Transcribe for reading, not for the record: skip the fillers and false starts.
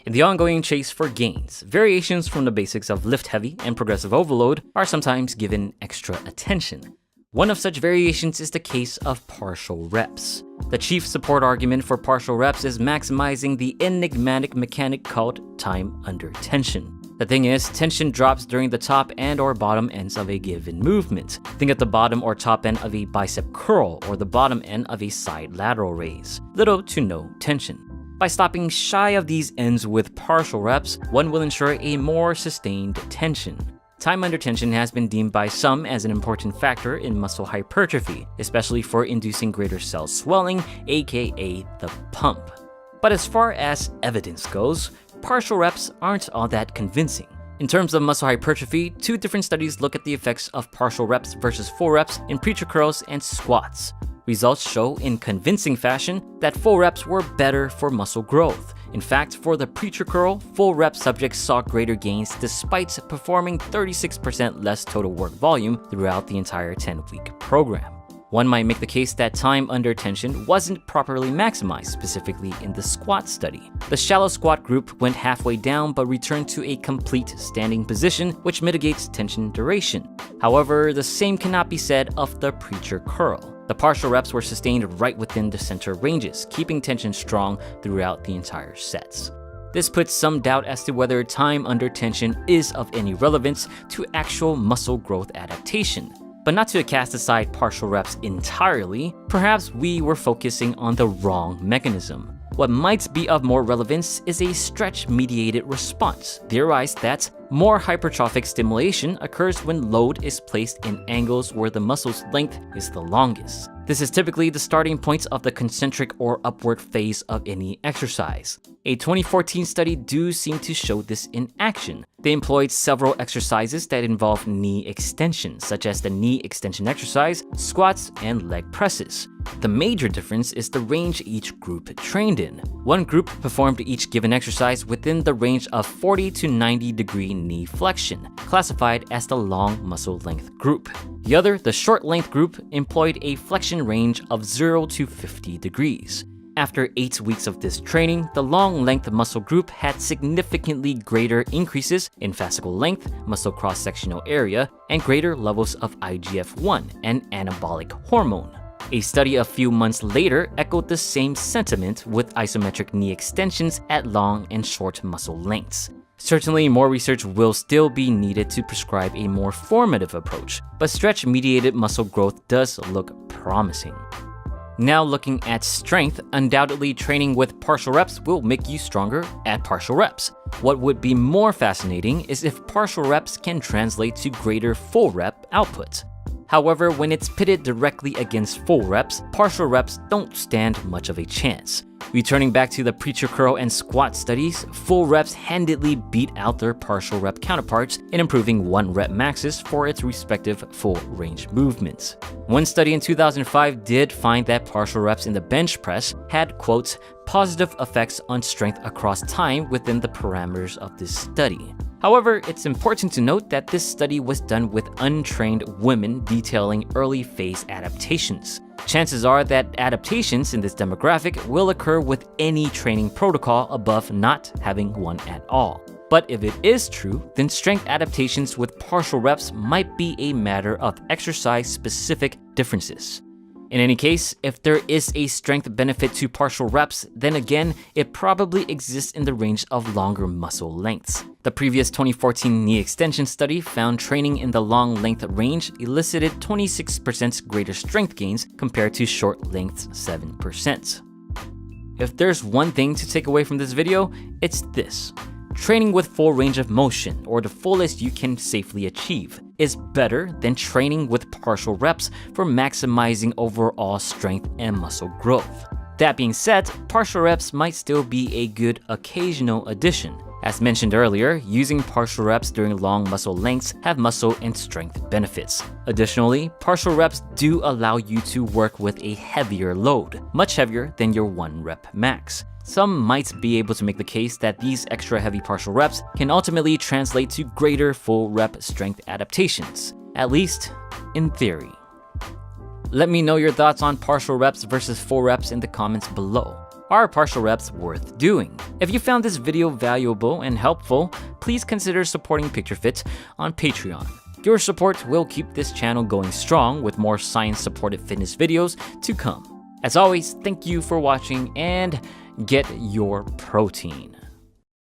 In the ongoing chase for gains, variations from the basics of lift heavy and progressive overload are sometimes given extra attention. One of such variations is the case of partial reps. The chief support argument for partial reps is maximizing the enigmatic mechanic called time under tension. The thing is, tension drops during the top and or bottom ends of a given movement. Think at the bottom or top end of a bicep curl or the bottom end of a side lateral raise. Little to no tension. By stopping shy of these ends with partial reps, one will ensure a more sustained tension. Time under tension has been deemed by some as an important factor in muscle hypertrophy, especially for inducing greater cell swelling, aka the pump. But as far as evidence goes, partial reps aren't all that convincing. In terms of muscle hypertrophy, two different studies look at the effects of partial reps versus full reps in preacher curls and squats. Results show in convincing fashion that full reps were better for muscle growth. In fact, for the preacher curl, full rep subjects saw greater gains despite performing 36% less total work volume throughout the entire 10-week program. One might make the case that time under tension wasn't properly maximized, specifically in the squat study. The shallow squat group went halfway down but returned to a complete standing position, which mitigates tension duration. However, the same cannot be said of the preacher curl. The partial reps were sustained right within the center ranges, keeping tension strong throughout the entire sets. This puts some doubt as to whether time under tension is of any relevance to actual muscle growth adaptation. But not to cast aside partial reps entirely, perhaps we were focusing on the wrong mechanism. What might be of more relevance is a stretch-mediated response, theorized that more hypertrophic stimulation occurs when load is placed in angles where the muscle's length is the longest. This is typically the starting point of the concentric or upward phase of any exercise. A 2014 study does seem to show this in action. They employed several exercises that involve knee extension, such as the knee extension exercise, squats, and leg presses. The major difference is the range each group trained in. One group performed each given exercise within the range of 40 to 90 degree knee flexion, classified as the long muscle length group. The other, the short length group, employed a flexion range of 0 to 50 degrees. After 8 weeks of this training, the long length muscle group had significantly greater increases in fascicle length, muscle cross-sectional area, and greater levels of IGF-1, an anabolic hormone. A study a few months later echoed the same sentiment with isometric knee extensions at long and short muscle lengths. Certainly, more research will still be needed to prescribe a more formative approach, but stretch-mediated muscle growth does look promising. Now looking at strength, undoubtedly training with partial reps will make you stronger at partial reps. What would be more fascinating is if partial reps can translate to greater full rep output. However, when it's pitted directly against full reps, partial reps don't stand much of a chance. Returning back to the preacher curl and squat studies, full reps handedly beat out their partial rep counterparts in improving 1 rep maxes for its respective full range movements. One study in 2005 did find that partial reps in the bench press had, quote, positive effects on strength across time within the parameters of this study. However, it's important to note that this study was done with untrained women detailing early phase adaptations. Chances are that adaptations in this demographic will occur with any training protocol above not having one at all. But if it is true, then strength adaptations with partial reps might be a matter of exercise-specific differences. In any case, if there is a strength benefit to partial reps, then again, it probably exists in the range of longer muscle lengths. The previous 2014 knee extension study found training in the long length range elicited 26% greater strength gains compared to short length's 7%. If there's one thing to take away from this video, it's this. Training with full range of motion, or the fullest you can safely achieve, is better than training with partial reps for maximizing overall strength and muscle growth. That being said, partial reps might still be a good occasional addition. As mentioned earlier, using partial reps during long muscle lengths have muscle and strength benefits. Additionally, partial reps do allow you to work with a heavier load, much heavier than your 1 rep max. Some might be able to make the case that these extra heavy partial reps can ultimately translate to greater full rep strength adaptations, at least in theory. Let me know your thoughts on partial reps versus full reps in the comments below. Are partial reps worth doing? If you found this video valuable and helpful, please consider supporting PictureFit on Patreon. Your support will keep this channel going strong with more science-supported fitness videos to come. As always, thank you for watching and get your protein.